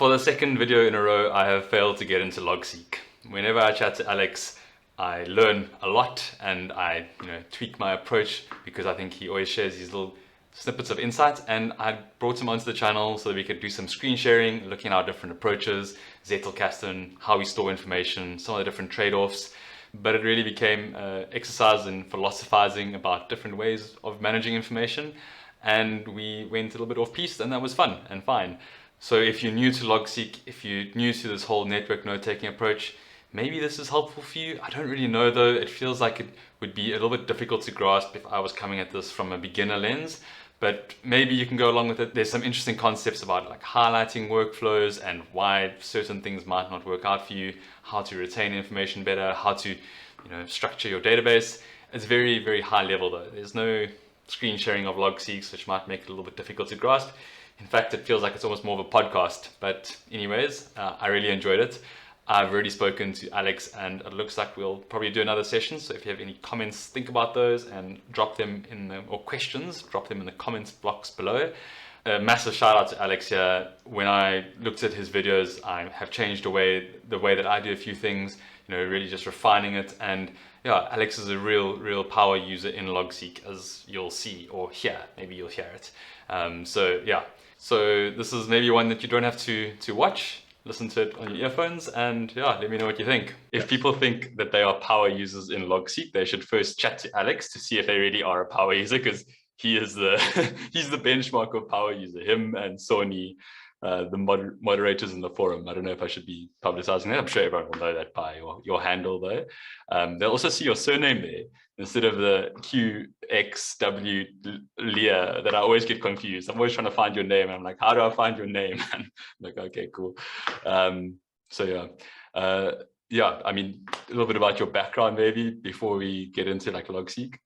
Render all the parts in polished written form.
For the second video in a row, I have failed to get into Logseq. Whenever I chat to Alex, I learn a lot and I tweak my approach because I think he always shares these little snippets of insight, and I brought him onto the channel so that we could do some screen sharing, looking at our different approaches, zettelkasten, how we store information, some of the different trade-offs. But it really became an exercise in philosophizing about different ways of managing information, and we went a little bit off piste, and that was fun and fine. So if you're new to Logseq, if you're new to this whole network note-taking approach, maybe this is helpful for you. I don't really know though. It feels like it would be a little bit difficult to grasp if I was coming at this from a beginner lens, but maybe you can go along with it. There's some interesting concepts about like highlighting workflows and why certain things might not work out for you, how to retain information better, how to structure your database. It's very, very high level though. There's no screen sharing of Logseq, which might make it a little bit difficult to grasp. In fact, it feels like it's almost more of a podcast. But anyways, I really enjoyed it. I've already spoken to Alex, and it looks like we'll probably do another session. So if you have any comments, think about those and drop them or questions, drop them in the comments box below. A massive shout out to Alex here. When I looked at his videos, I have changed the way that I do a few things, really just refining it. And yeah, Alex is a real power user in Logseq, as you'll see or hear. Maybe you'll hear it. So yeah. So this is maybe one that you don't have to watch, listen to it on your earphones, and yeah, let me know what you think. If people think that they are power users in Logseq, they should first chat to Alex to see if they really are a power user, because he is he's the benchmark of power user. Him and Sony, the moderators in the forum. I don't know if I should be publicizing that. I'm sure everyone will know that by your handle though. They'll also see your surname there instead of the Qwxlea that I always get confused. I'm always trying to find your name. I'm like, how do I find your name? And I'm like, okay, cool. So yeah, I mean, a little bit about your background maybe before we get into like Logseq.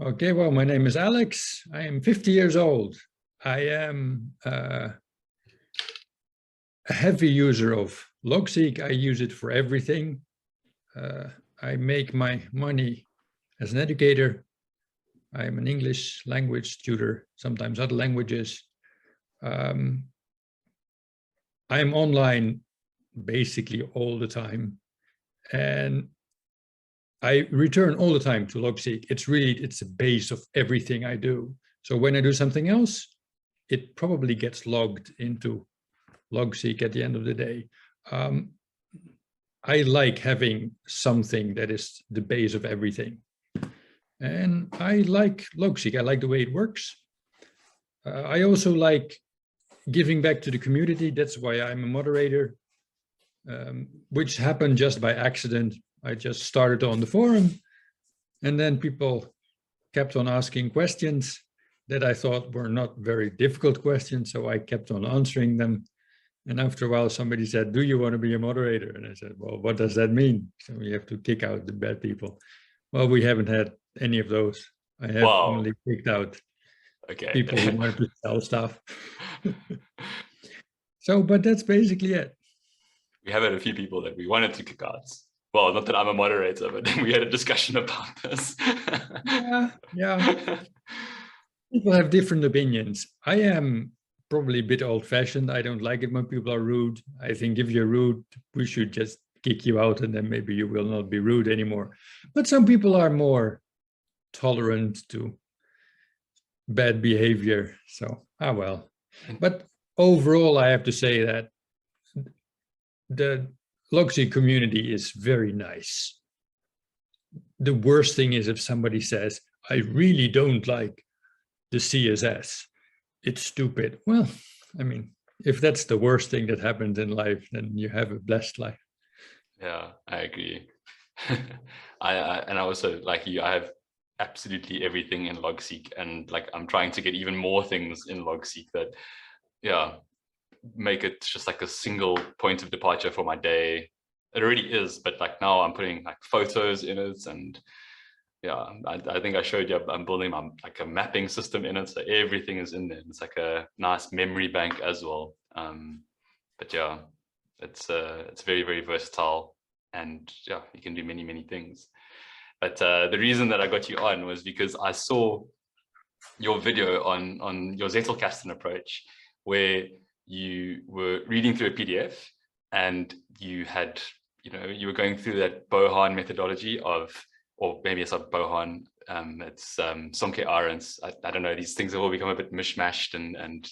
Okay, well, my name is Alex. I am 50 years old. I am a heavy user of Logseq. I use it for everything. I make my money as an educator. I am an English language tutor, sometimes other languages. I'm online basically all the time, and I return all the time to Logseq. It's a base of everything I do. So when I do something else, it probably gets logged into Logseq at the end of the day. I like having something that is the base of everything. And I like Logseq. I like the way it works. I also like giving back to the community. That's why I'm a moderator, which happened just by accident. I just started on the forum, and then people kept on asking questions that I thought were not very difficult questions, so I kept on answering them. And after a while, somebody said, do you want to be a moderator? And I said, well, what does that mean? So we have to kick out the bad people. Well, we haven't had any of those. I have only kicked out people who wanted to sell stuff. So, but that's basically it. We have had a few people that we wanted to kick out. Well, not that I'm a moderator, but we had a discussion about this. Yeah. People have different opinions. I am probably a bit old-fashioned. I don't like it when people are rude. I think if you're rude, we should just kick you out, and then maybe you will not be rude anymore. But some people are more tolerant to bad behavior. So, well. But overall, I have to say that the Logseq community is very nice. The worst thing is if somebody says, I really don't like the CSS. It's stupid. Well, I mean, if that's the worst thing that happens in life, then you have a blessed life. Yeah, I agree. I also, like you, I have absolutely everything in Logseq, and like I'm trying to get even more things in Logseq that, yeah, make it just like a single point of departure for my day. It already is, but like now I'm putting like photos in it, and yeah, I think I showed you I'm building like a mapping system in it, so everything is in there. It's like a nice memory bank as well. But yeah, it's very, very versatile, and yeah, you can do many things. But the reason that I got you on was because I saw your video on your zettelkasten approach, where you were reading through a PDF and you had, you were going through that Bohan methodology of, or maybe it's not Bohan, it's Sonke Arendt's. I don't know, these things have all become a bit mishmashed and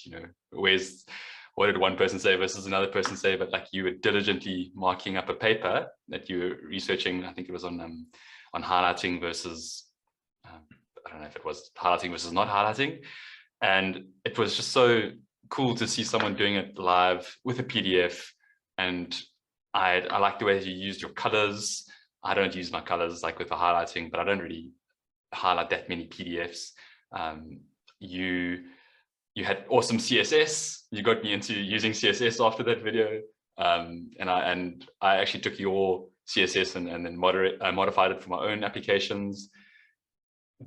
what did one person say versus another person say, but like you were diligently marking up a paper that you were researching. I think it was on highlighting versus, I don't know if it was highlighting versus not highlighting. And it was just so cool to see someone doing it live with a PDF. And I like the way that you used your colors. I don't use my colors like with the highlighting, but I don't really highlight that many PDFs. You had awesome CSS. You got me into using CSS after that video. And I actually took your CSS and then modified it for my own applications.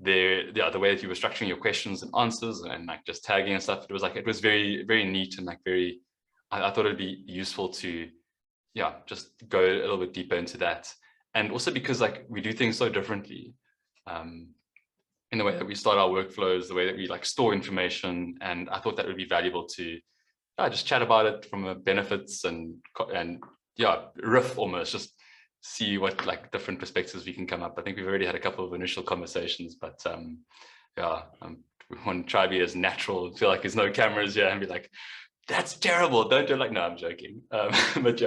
The way that you were structuring your questions and answers and like just tagging and stuff, it was very, very neat and like very, I thought it'd be useful to, just go a little bit deeper into that. And also because like we do things so differently, in the way that we start our workflows, the way that we like store information. And I thought that would be valuable to just chat about it from a benefits and riff almost, just see what like different perspectives we can come up. I think we've already had a couple of initial conversations, but we want to try to be as natural, feel like there's no cameras here and be like, that's terrible, don't do it. Like, no, I'm joking. But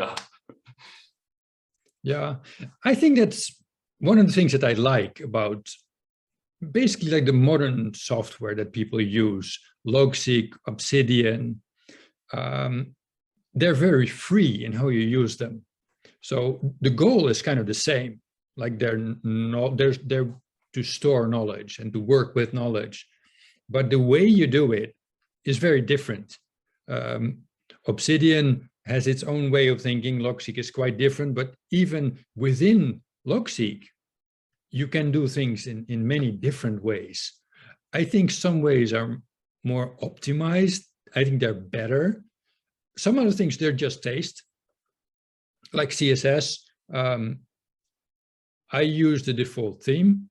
yeah, I think that's one of the things that I like about basically like the modern software that people use, Logseq, Obsidian. They're very free in how you use them. So the goal is kind of the same, like they're to store knowledge and to work with knowledge, but the way you do it is very different. Obsidian has its own way of thinking. Logseq is quite different, but even within Logseq, you can do things in many different ways. I think some ways are more optimized. I think they're better. Some other things, they're just taste. Like CSS, I use the default theme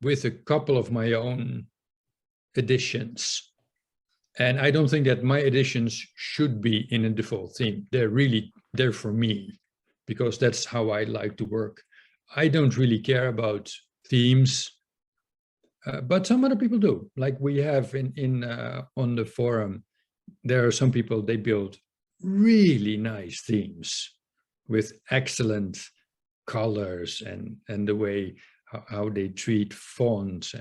with a couple of my own additions. And I don't think that my additions should be in a default theme. They're really there for me because that's how I like to work. I don't really care about themes, but some other people do. Like we have on the forum, there are some people, they build really nice themes with excellent colors and the way how they treat fonts.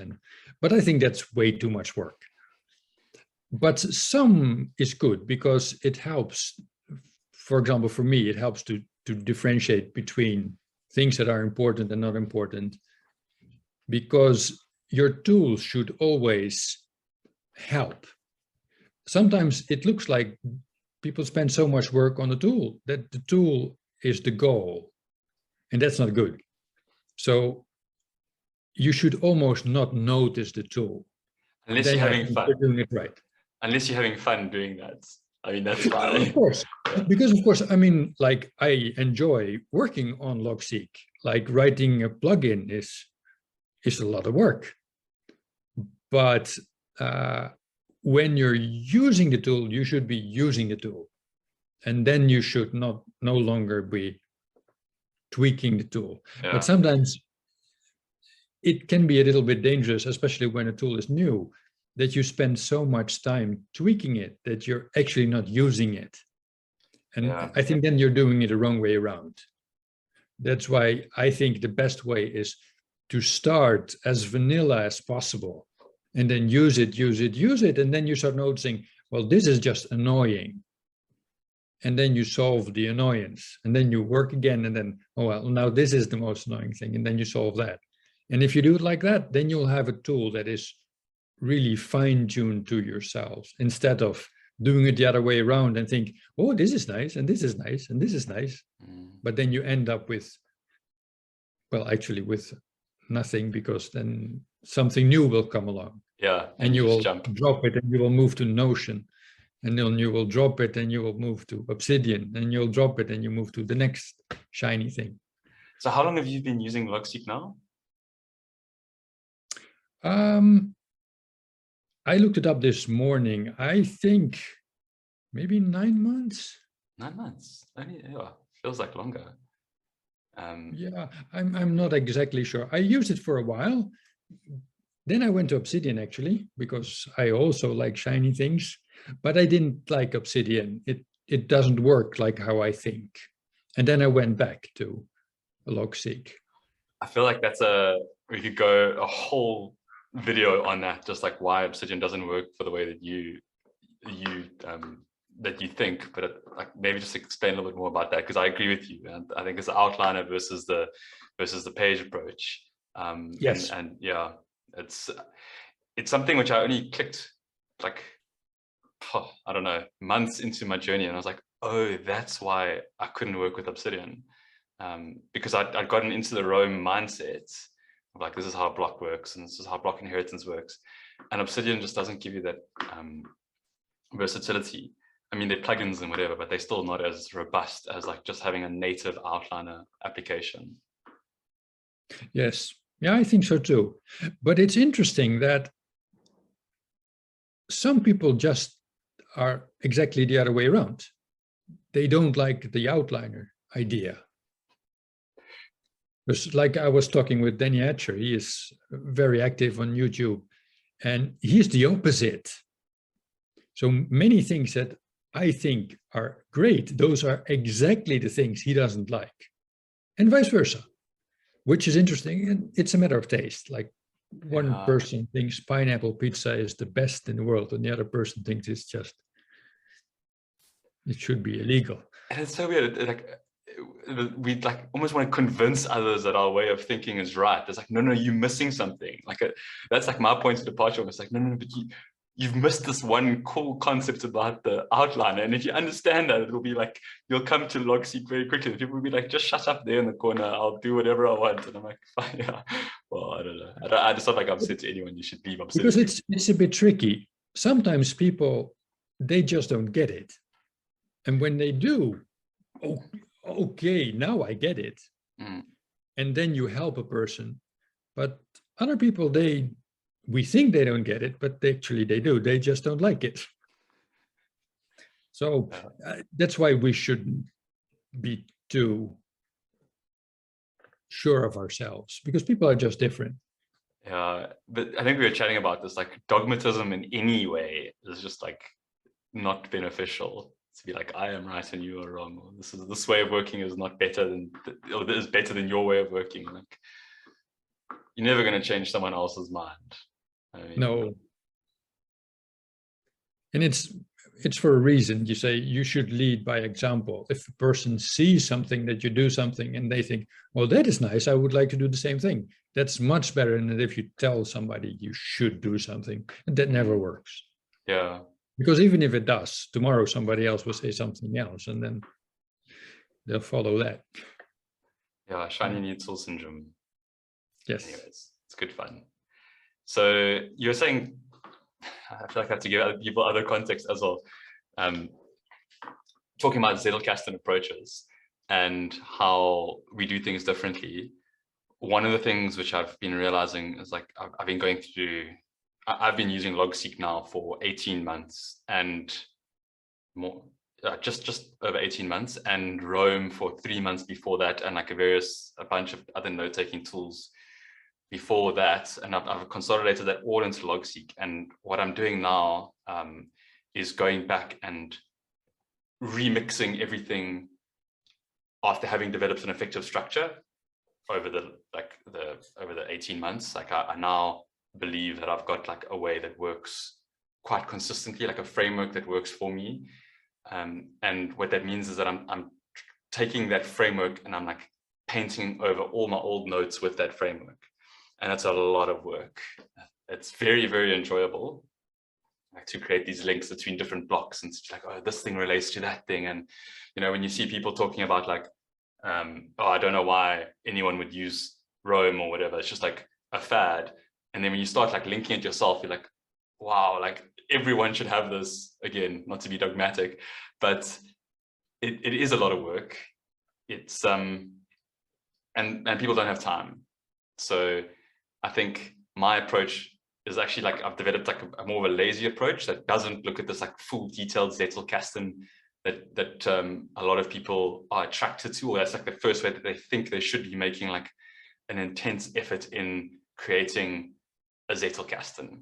But I think that's way too much work. But some is good because it helps. For example, for me, it helps to differentiate between things that are important and not important, because your tools should always help. Sometimes it looks like people spend so much work on the tool that the tool is the goal, and that's not good. So you should almost not notice the tool. Unless you're having fun. You're doing it right. Unless you're having fun doing that. I mean, that's fine. Of course, because of course, I mean, like I enjoy working on Logseq. Like writing a plugin is a lot of work. But when you're using the tool, you should be using the tool. And then you should no longer be tweaking the tool. Yeah. But sometimes it can be a little bit dangerous, especially when a tool is new, that you spend so much time tweaking it that you're actually not using it. And I think then you're doing it the wrong way around. That's why I think the best way is to start as vanilla as possible and then use it. And then you start noticing, well, this is just annoying. And then you solve the annoyance and then you work again. And then, oh, well, now this is the most annoying thing. And then you solve that. And if you do it like that, then you'll have a tool that is really fine-tuned to yourselves instead of doing it the other way around and think, oh, this is nice, and this is nice, and this is nice. But then you end up with, well, actually with nothing, because then something new will come along. Yeah. And you will drop it and you will move to Notion. And then you will drop it and you will move to Obsidian. And you'll drop it and you move to the next shiny thing. So how long have you been using Logseq now? I looked it up this morning. I think maybe 9 months. 9 months. Only, yeah, feels like longer. Yeah, I'm not exactly sure. I used it for a while. Then I went to Obsidian actually, because I also like shiny things, but I didn't like Obsidian. It doesn't work like how I think. And then I went back to Logseq. I feel like we could go a whole video on that, just like why Obsidian doesn't work for the way that you think, but like maybe just explain a little bit more about that, because I agree with you, and I think it's the outliner versus the page approach. Yes. And yeah, it's something which I only clicked like, I don't know, months into my journey, and I was like, oh, that's why I couldn't work with Obsidian, because I'd gotten into the Rome mindset of like, this is how block works and this is how block inheritance works, and Obsidian just doesn't give you that versatility. I mean, they're plugins and whatever, but they're still not as robust as like just having a native outliner application. Yes. Yeah, I think so too. But it's interesting that some people just are exactly the other way around. They don't like the outliner idea. Because like I was talking with Danny Hatcher, he is very active on YouTube, and he's the opposite. So many things that I think are great, those are exactly the things he doesn't like, and vice versa, which is interesting. And it's a matter of taste. Like one person thinks pineapple pizza is the best in the world, and the other person thinks it should be illegal. And it's so weird. Like, we like almost want to convince others that our way of thinking is right. It's like, no, you're missing something. Like that's like my point of departure. It's like, no, but you've missed this one cool concept about the outliner. And if you understand that, it'll be like, you'll come to Logseq very quickly. People will be like, just shut up there in the corner. I'll do whatever I want. And I'm like, fine, yeah. Well, I don't know. I just not like I've said to anyone, you should leave Obsidian. Because it's a bit tricky. Sometimes people, they just don't get it. And when they do, oh, okay, now I get it. And then you help a person. But other people, we think they don't get it, but actually they do. They just don't like it. So that's why we shouldn't be too sure of ourselves, because people are just different. Yeah, but I think we were chatting about this, like dogmatism in any way is just like not beneficial. To be like, I am right and you are wrong, or this way of working is not better than, or is better than your way of working. Like, you're never going to change someone else's mind. I mean, no. And it's for a reason. You say you should lead by example. If a person sees something that you do something and they think, well, that is nice, I would like to do the same thing. That's much better than if you tell somebody you should do something. And that never works. Yeah. Because even if it does, tomorrow somebody else will say something else, and then they'll follow that. Yeah, shiny new tool syndrome. Yes. Anyways, it's good fun. So you're saying, I feel like I have to give other people other context as well. Talking about zettelkasten approaches and how we do things differently. One of the things which I've been realizing is like, I've been going through, I've been using Logseq now for 18 months and more, just over 18 months, and Rome for 3 months before that, and like a bunch of other note-taking tools before that. And I've consolidated that all into Logseq. And what I'm doing now is going back and remixing everything after having developed an effective structure over the 18 months. Like I now believe that I've got like a way that works quite consistently, like a framework that works for me. And what that means is that I'm taking that framework and I'm like painting over all my old notes with that framework. And that's a lot of work. It's very, very enjoyable, like to create these links between different blocks and it's like, oh, this thing relates to that thing. And, you know, when you see people talking about like, oh, I don't know why anyone would use Rome or whatever, it's just like a fad. And then when you start like linking it yourself, you're like, wow, like everyone should have this. Again, not to be dogmatic, but it is a lot of work. It's and people don't have time. So I think my approach is actually like I've developed like a more of a lazy approach that doesn't look at this like full detailed zettelkasten that a lot of people are attracted to, or that's like the first way that they think they should be making like an intense effort in creating a zettelkasten.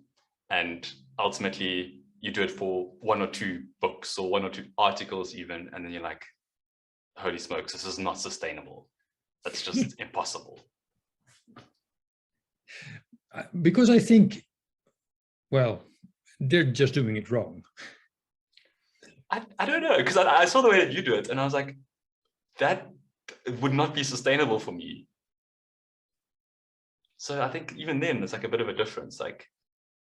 And ultimately you do it for 1 or 2 books or 1 or 2 articles even, and then you're like, holy smokes, this is not sustainable. That's just impossible. Because I think, well, they're just doing it wrong. I don't know, because I saw the way that you do it and I was like, that would not be sustainable for me. So I think even then there's like a bit of a difference. Like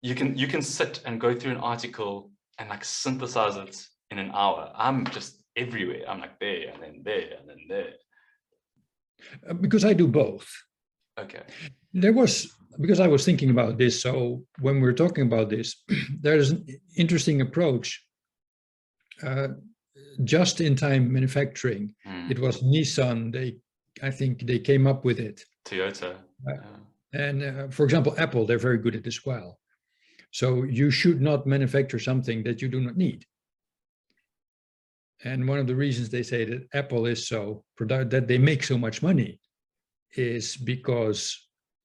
you can sit and go through an article and like synthesize it in an hour. I'm just everywhere. I'm like there and then there and then there. Because I do both. Okay. Because I was thinking about this. So when we're talking about this, there's an interesting approach. Just-in-time manufacturing. It was Nissan. I think they came up with it. Toyota. And for example, Apple, they're very good at this as well. So you should not manufacture something that you do not need. And one of the reasons they say that Apple is so that they make so much money is because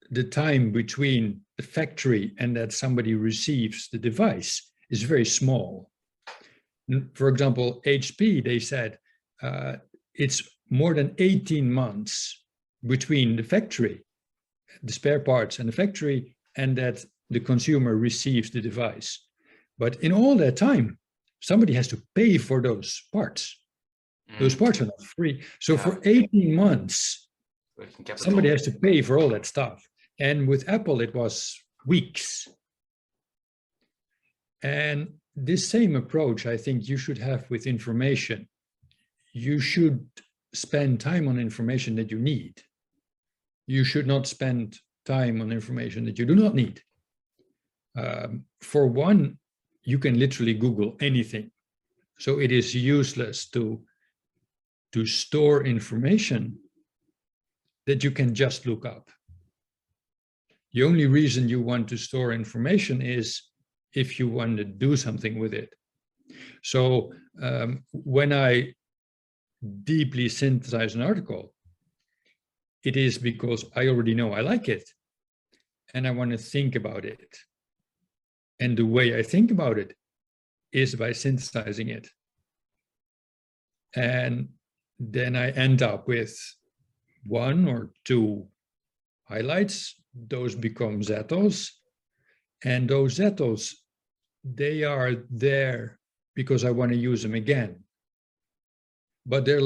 the time between the factory and that somebody receives the device is very small. For example, HP, they said it's more than 18 months between the factory, the spare parts and the factory, and that the consumer receives the device. But in all that time, somebody has to pay for those parts. Those parts are not free. So for 18 months, somebody has to pay for all that stuff. And with Apple, it was weeks. And this same approach, I think you should have with information. You should spend time on information that you need. You should not spend time on information that you do not need. For one, you can literally Google anything. So it is useless to store information that you can just look up. The only reason you want to store information is if you want to do something with it. So when I deeply synthesize an article, it is because I already know I like it and I want to think about it. And the way I think about it is by synthesizing it. And then I end up with 1 or 2 highlights. Those become zettels. And those zettels, they are there because I want to use them again. But they're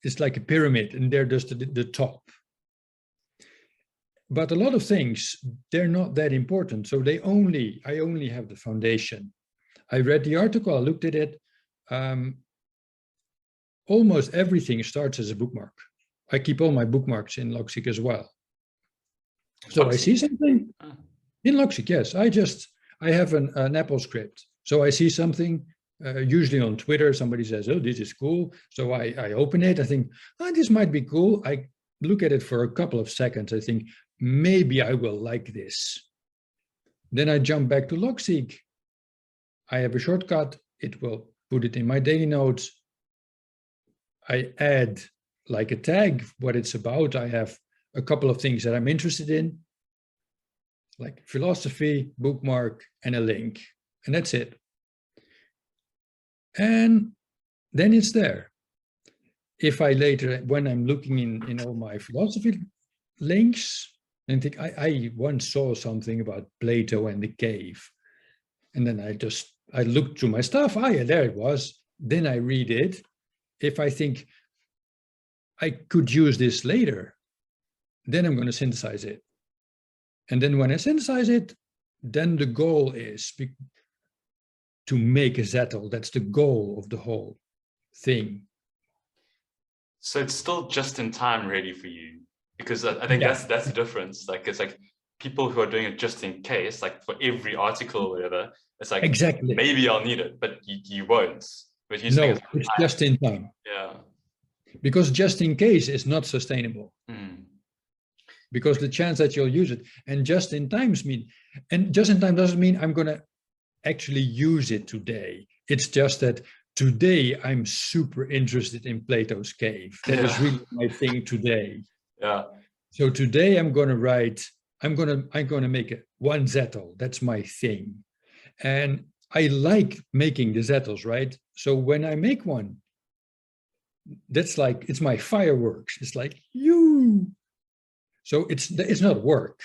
it's like a pyramid, and they're just the top. But a lot of things, they're not that important. So I only have the foundation. I read the article, I looked at it. Almost everything starts as a bookmark. I keep all my bookmarks in Logseq as well. So Logseq. I see something in Logseq, yes. I have an Apple script. So I see something, usually on Twitter, somebody says, oh, this is cool. So I open it, I think, oh, this might be cool. I look at it for a couple of seconds. I think, maybe I will like this. Then I jump back to Logseq. I have a shortcut. It will put it in my daily notes. I add like a tag, what it's about. I have a couple of things that I'm interested in, like philosophy, bookmark, and a link. And that's it. And then it's there. If I later, when I'm looking in all my philosophy links, and think, I once saw something about Plato and the cave. And then I looked through my stuff. Yeah, there it was. Then I read it. If I think I could use this later, then I'm going to synthesize it. And then when I synthesize it, then the goal is to make a zettel. That's the goal of the whole thing. So it's still just in time ready for you, because I think that's the difference. Like it's like people who are doing it just in case, like for every article or whatever, it's like exactly maybe I'll need it, but you won't. But you no, it's just in time. Yeah. Because just in case is not sustainable. because the chance that you'll use it, and just in times mean, and just in time doesn't mean I'm going to actually use it today. It's just that today I'm super interested in Plato's cave. That is really my thing today. Yeah. So today I'm going to write, I'm going to make one zettel. That's my thing. And I like making the zettels, right? So when I make one, that's like, it's my fireworks. It's like, you. So it's not work.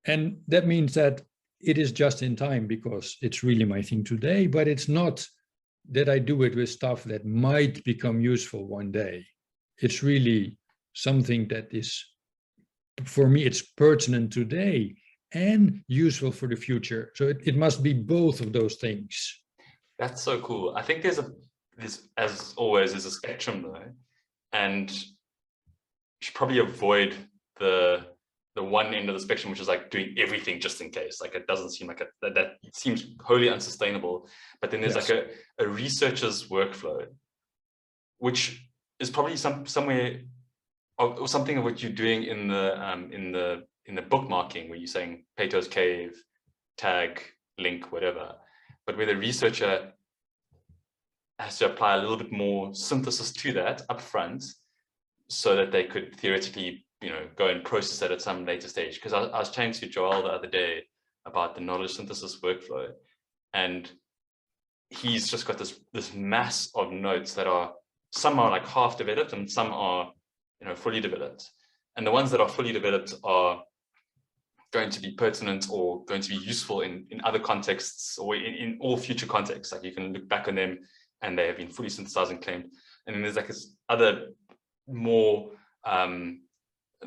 And that means that it is just in time because it's really my thing today, but it's not that I do it with stuff that might become useful one day. It's really something that is, for me, it's pertinent today and useful for the future. So it must be both of those things. That's so cool. I think there's as always, there's a spectrum though, and you should probably avoid the one end of the spectrum, which is like doing everything just in case. Like it doesn't seem like that seems wholly unsustainable. But then there's like a researcher's workflow, which is probably somewhere or something of what you're doing in the bookmarking, where you're saying Plato's cave, tag, link, whatever. But where the researcher has to apply a little bit more synthesis to that up front, so that they could theoretically, go and process that at some later stage. Because I was chatting to Joel the other day about the knowledge synthesis workflow, and he's just got this mass of notes that are, some are like half developed and some are fully developed. And the ones that are fully developed are going to be pertinent or going to be useful in other contexts, or in all future contexts. Like you can look back on them and they have been fully synthesized and claimed. And then there's like this other more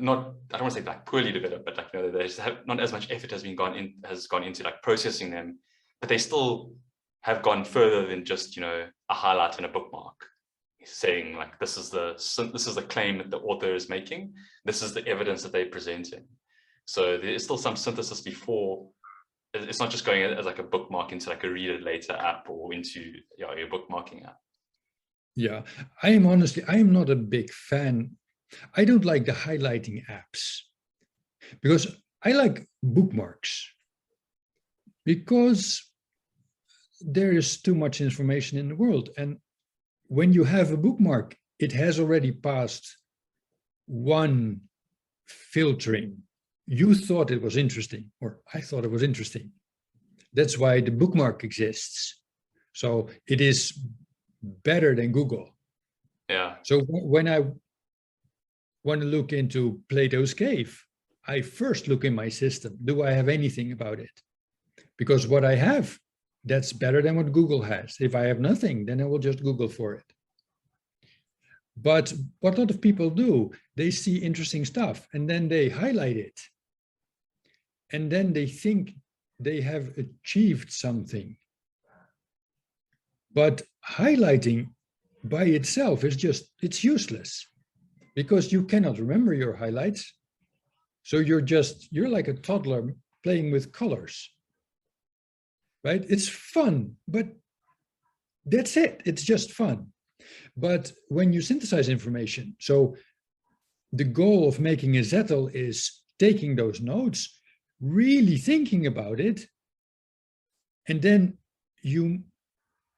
not, I don't want to say like poorly developed, but like, they just have not as much effort has gone into like processing them, but they still have gone further than just a highlight and a bookmark, saying like, this is the claim that the author is making, this is the evidence that they're presenting. So there is still some synthesis before. It's not just going as like a bookmark into like a read it later app or into your bookmarking app. Yeah, I am not a big fan. I don't like the highlighting apps, because I like bookmarks, because there is too much information in the world. And when you have a bookmark, it has already passed one filtering. You thought it was interesting, or I thought it was interesting. That's why the bookmark exists. So it is better than Google. Yeah. So when I want to look into Plato's cave, I first look in my system. Do I have anything about it? Because what I have, that's better than what Google has. If I have nothing, then I will just Google for it. But what a lot of people do, they see interesting stuff and then they highlight it. And then they think they have achieved something. But highlighting by itself is it's useless, because you cannot remember your highlights. So you're like a toddler playing with colors, right? It's fun, but that's it. It's just fun. But when you synthesize information, so the goal of making a zettel is taking those notes, really thinking about it, and then you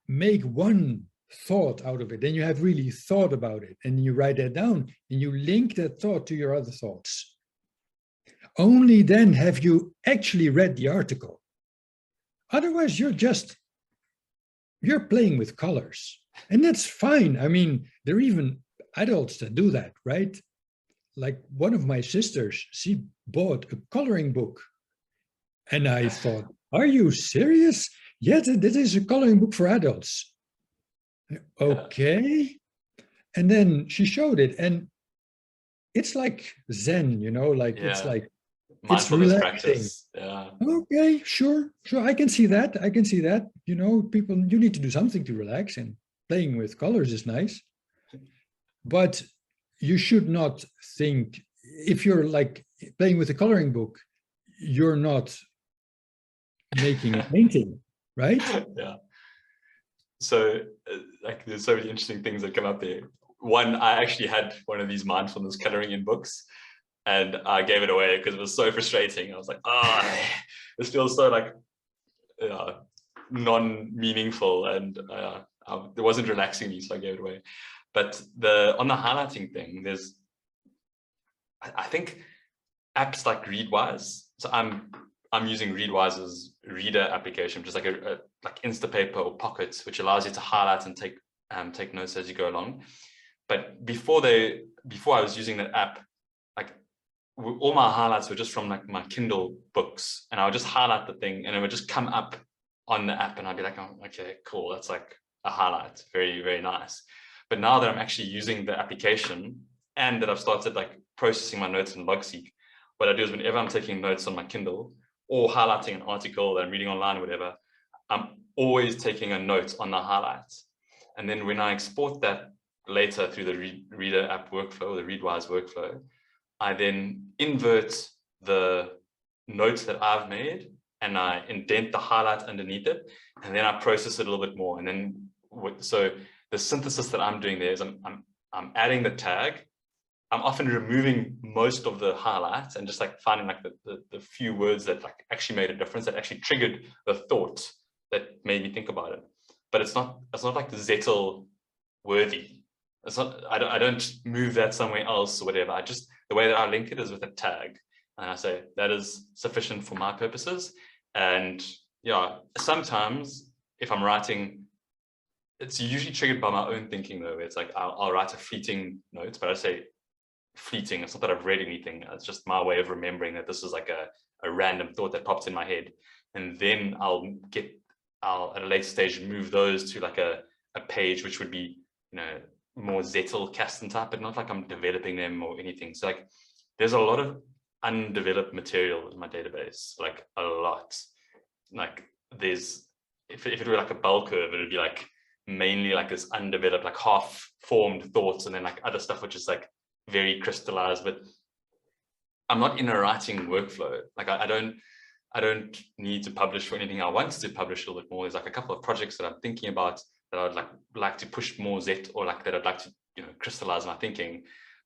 make one thought out of it. Then you have really thought about it, and you write that down, and you link that thought to your other thoughts. Only then have you actually read the article. Otherwise, you're playing with colors, and that's fine. I mean, there are even adults that do that, right? Like one of my sisters, she bought a coloring book, and I thought, are you serious? Yes, this is a coloring book for adults. Okay. And then she showed it, and it's like Zen, like it's like it's relaxing. Practice. Yeah. Okay, sure. I can see that. People, you need to do something to relax, and playing with colors is nice. But you should not think, if you're like playing with a coloring book, you're not making a painting, right? Yeah. So like there's so many interesting things that come up there. one, I actually had one of these mindfulness coloring in books, and I gave it away because it was so frustrating. I was like, oh, this feels so like non-meaningful, and it wasn't relaxing me, so I gave it away. But on the highlighting thing, there's, I think, apps like Readwise. So I'm using Readwise's reader application, which is like like Instapaper or Pocket, which allows you to highlight and take notes as you go along. But before I was using that app, like all my highlights were just from like my Kindle books, and I would just highlight the thing and it would just come up on the app, and I'd be like, oh, okay, cool, that's like a highlight, very, very nice. But now that I'm actually using the application and that I've started like processing my notes in Logseq, what I do is whenever I'm taking notes on my Kindle or highlighting an article that I'm reading online or whatever, I'm always taking a note on the highlights. And then when I export that later through the reader app workflow, the Readwise workflow, I then invert the notes that I've made and I indent the highlight underneath it, and then I process it a little bit more. And then so the synthesis that I'm doing there is I'm adding the tag. I'm often removing most of the highlights and just like finding like the few words that like actually made a difference, that actually triggered the thought that made me think about it. But it's not like the zettel worthy. It's not, I don't move that somewhere else or whatever. The way that I link it is with a tag, and I say that is sufficient for my purposes. And yeah, sometimes if I'm writing, it's usually triggered by my own thinking though. It's like I'll write a fleeting note, but I say fleeting. It's not that I've read anything. It's just my way of remembering that this is like a random thought that popped in my head. And then I'll at a later stage move those to like a page which would be, more zettelkasten type, but not like I'm developing them or anything. So like there's a lot of undeveloped material in my database, like a lot. Like there's, if it were like a bell curve, it would be like mainly like this undeveloped, like half formed thoughts, and then like other stuff which is like very crystallized. But I'm not in a writing workflow. Like I don't need to publish for anything. I want to publish a little bit more. There's like a couple of projects that I'm thinking about that I'd like to push more Zet, or like that I'd like to crystallize my thinking.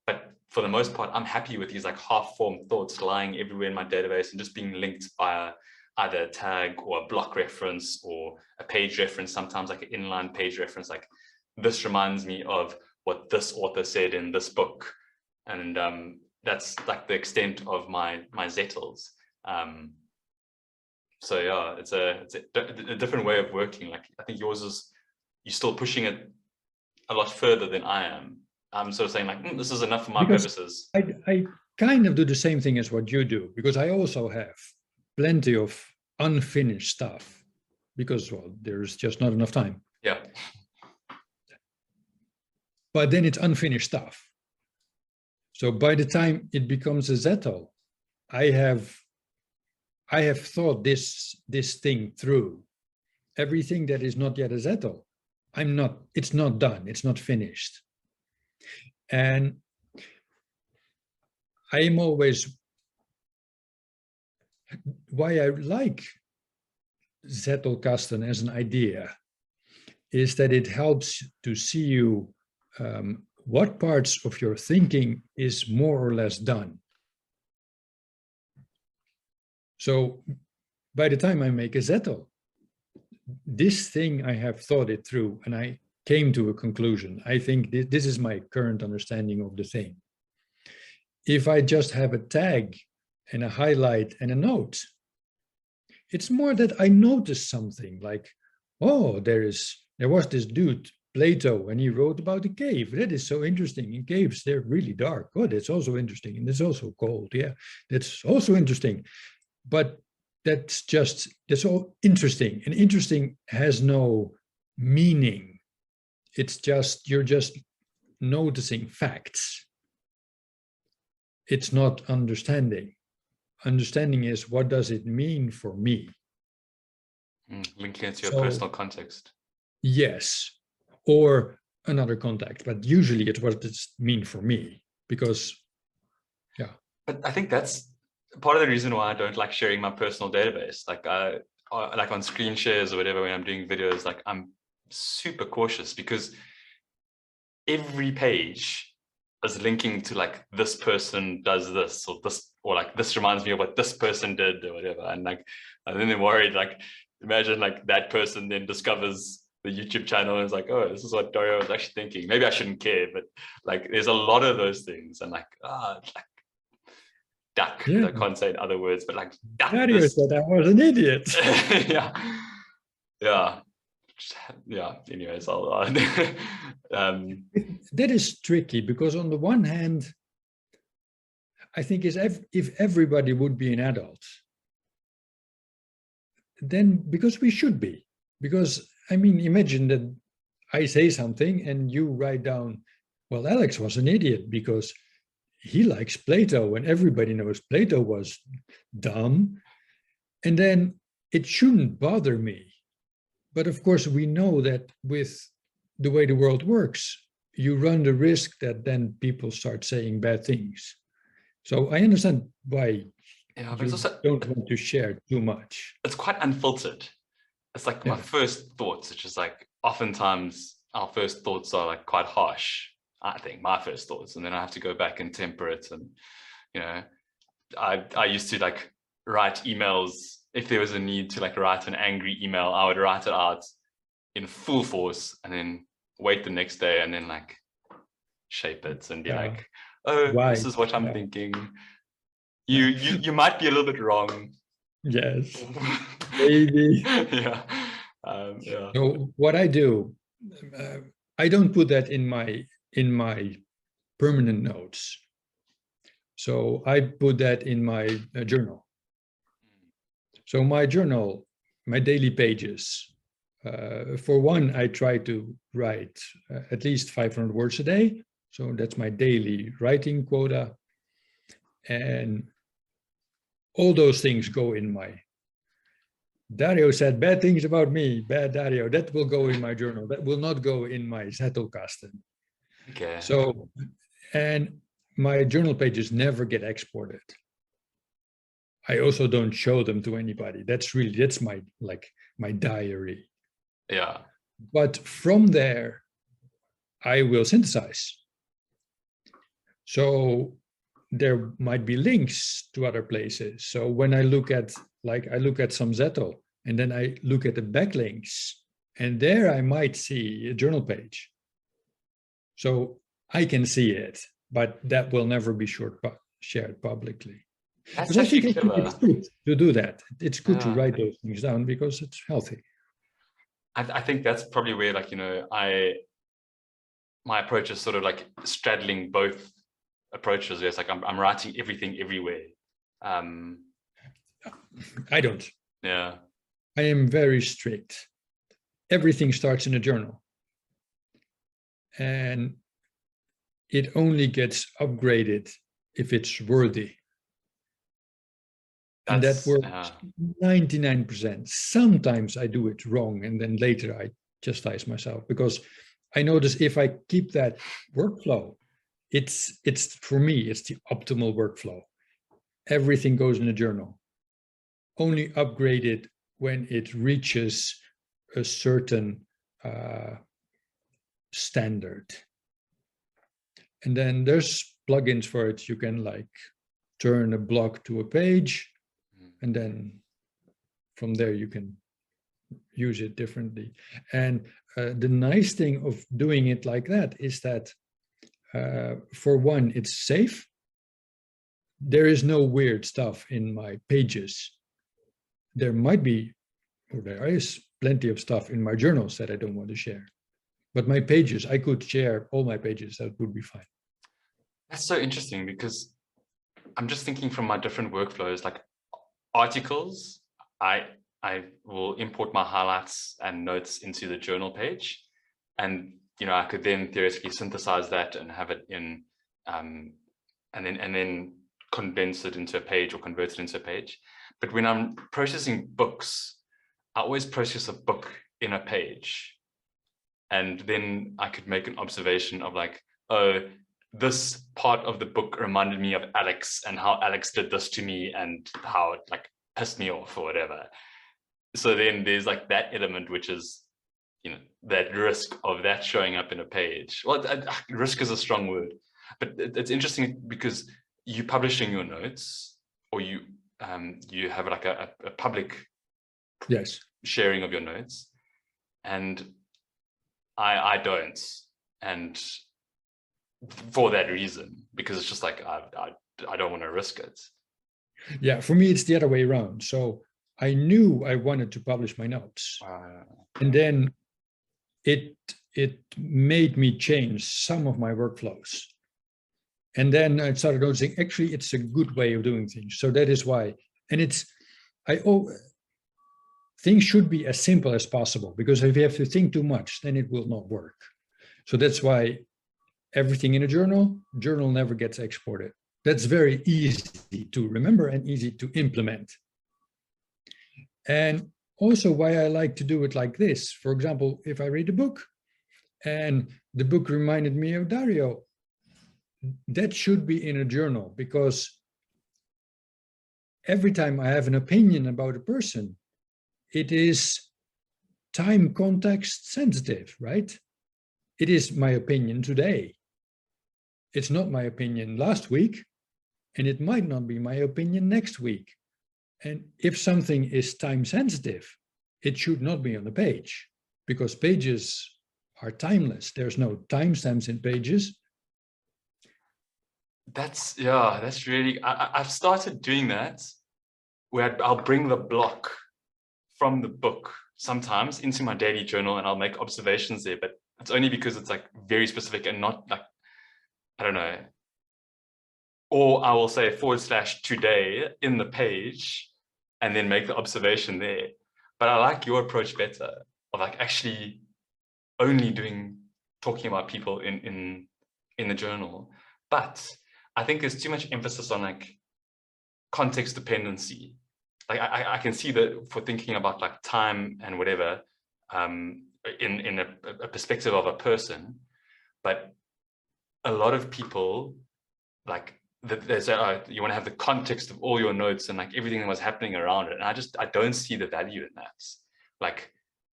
But for the most part, I'm happy with these like half-formed thoughts lying everywhere in my database and just being linked by either a tag or a block reference or a page reference, sometimes like an inline page reference. Like this reminds me of what this author said in this book. And that's like the extent of my zettels. So yeah, it's a different way of working. Like I think yours is, you're still pushing it a lot further than I am. I'm sort of saying like, this is enough for my purposes. I kind of do the same thing as what you do, because I also have plenty of unfinished stuff because, well, there's just not enough time. Yeah. But then it's unfinished stuff. So by the time it becomes a zettel, I have thought this thing through. Everything that is not yet a zettel, it's not done, it's not finished. And I am always, why I like zettelkasten as an idea is that it helps to see you what parts of your thinking is more or less done. So by the time I make a zettel, this thing I have thought it through and I came to a conclusion. I think this is my current understanding of the thing. If I just have a tag and a highlight and a note, it's more that I noticed something like, oh, there was this dude, Plato, and he wrote about a cave. That is so interesting. In caves, they're really dark. Oh, that's also interesting. And it's also cold. Yeah, that's also interesting. But that's all interesting. And interesting has no meaning. It's just, you're just noticing facts. It's not understanding. Understanding is, what does it mean for me? Linking it to your personal context. Yes, or another context, but usually it's what does it mean for me, because, yeah. But I think that's part of the reason why I don't like sharing my personal database. Like like on screen shares or whatever, when I'm doing videos, like I'm super cautious, because every page is linking to like this person does this or this, or like this reminds me of what this person did or whatever. And like, and then they're worried, like, imagine like that person then discovers the YouTube channel and is like, oh, this is what Dario was actually thinking. Maybe I shouldn't care, but like there's a lot of those things. And like, like duck, Yeah. I can't say in other words, but like duck. Dario said I was an idiot. Yeah. Anyways, I'll that is tricky, because on the one hand, I think if everybody would be an adult, then, because we should be, because I mean, imagine that I say something and you write down, well, Alex was an idiot because he likes Plato, and everybody knows Plato was dumb, and then it shouldn't bother me. But of course, we know that with the way the world works, you run the risk that then people start saying bad things. So I understand why you don't want to share too much. It's quite unfiltered. It's like my first thoughts, which is like oftentimes our first thoughts are like quite harsh. I think my first thoughts, and then I have to go back and temper it. And you know, I used to like write emails. If there was a need to like write an angry email, I would write it out in full force and then wait the next day and then like shape it and be like, oh, this is what I'm thinking. You might be a little bit wrong. Yes, maybe. Yeah. So what I do, I don't put that in my permanent notes. So I put that in my journal. So my journal, my daily pages, for one, I try to write at least 500 words a day. So that's my daily writing quota. And all those things go in my, Dario said bad things about me, bad Dario, that will go in my journal. That will not go in my zettelkasten. Okay. So, and my journal pages never get exported. I also don't show them to anybody. That's my diary. Yeah. But from there, I will synthesize. So there might be links to other places. So when I look at some zettel, and then I look at the backlinks, and there I might see a journal page. So I can see it, but that will never be shared publicly. That's Because I think clever. it's good to do that. It's good to write those things down because it's healthy. I think that's probably where, like, you know, my approach is sort of like straddling both approaches. It's like I'm writing everything everywhere. I don't. Yeah. I am very strict. Everything starts in a journal. And it only gets upgraded if it's worthy. And that works 99%. Sometimes I do it wrong, and then later I chastise myself, because I notice if I keep that workflow, it's for me, it's the optimal workflow. Everything goes in a journal. Only upgrade it when it reaches a certain standard. And then there's plugins for it. You can like turn a block to a page, and then from there you can use it differently. And the nice thing of doing it like that is that for one, it's safe. There is no weird stuff in my pages. There might be, or there is plenty of stuff in my journals that I don't want to share. But my pages, I could share all my pages, that would be fine. That's so interesting, because I'm just thinking from my different workflows, like articles, I will import my highlights and notes into the journal page. And, you know, I could then theoretically synthesize that and have it in, and then condense it into a page or convert it into a page. But when I'm processing books, I always process a book in a page. And then I could make an observation of like, oh, this part of the book reminded me of Alex and how Alex did this to me and how it like pissed me off or whatever. So then there's like that element, which is you know, that risk of that showing up in a page. Well, risk is a strong word, but it's interesting because you publishing your notes, or you have like a public Yes. sharing of your notes, and I don't, and for that reason, because it's just like I don't want to risk it. Yeah, for me it's the other way around. So I knew I wanted to publish my notes, and then it made me change some of my workflows. And then I started noticing, actually, it's a good way of doing things. So that is why. And things should be as simple as possible, because if you have to think too much, then it will not work. So that's why everything in a journal never gets exported. That's very easy to remember and easy to implement. And also why I like to do it like this. For example, if I read a book and the book reminded me of Dario, that should be in a journal, because every time I have an opinion about a person, it is time context sensitive, right? It is my opinion today. It's not my opinion last week, and it might not be my opinion next week. And if something is time sensitive, it should not be on the page, because pages are timeless. There's no timestamps in pages. That's really, I've started doing that, where I'll bring the block from the book sometimes into my daily journal, and I'll make observations there, but it's only because it's like very specific and not like, I don't know, or I will say /today in the page and then make the observation there. But I like your approach better, of like actually only talking about people in the journal. But I think there's too much emphasis on like context dependency. Like I can see that for thinking about like time and whatever, in a perspective of a person, but a lot of people like they say, oh, you want to have the context of all your notes and like everything that was happening around it. And I don't see the value in that. Like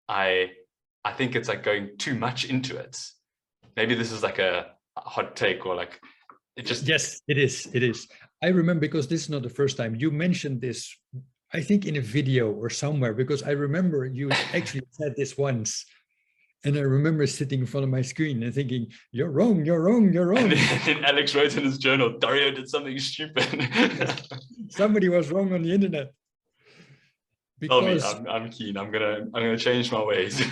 I think it's like going too much into it. Maybe this is like a hot take, or like it just. Yes, it is. It is. I remember, because this is not the first time you mentioned this, I think in a video or somewhere, because I remember you actually said this once. And I remember sitting in front of my screen and thinking, you're wrong, you're wrong, you're wrong. And then Alex wrote in his journal, Dario did something stupid. Somebody was wrong on the internet. Because tell me, I'm keen. I'm gonna change my ways.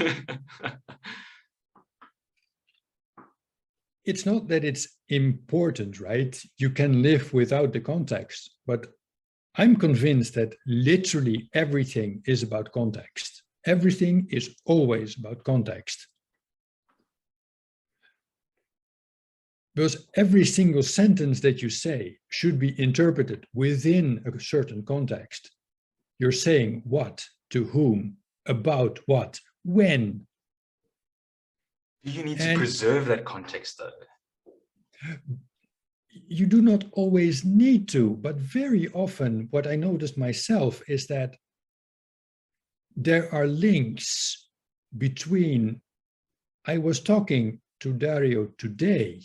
It's not that it's important, right? You can live without the context, but I'm convinced that literally everything is about context. Everything is always about context. Because every single sentence that you say should be interpreted within a certain context. You're saying what, to whom, about what, when. Do you need to preserve that context though? You do not always need to, but very often what I noticed myself is that there are links between, I was talking to Dario today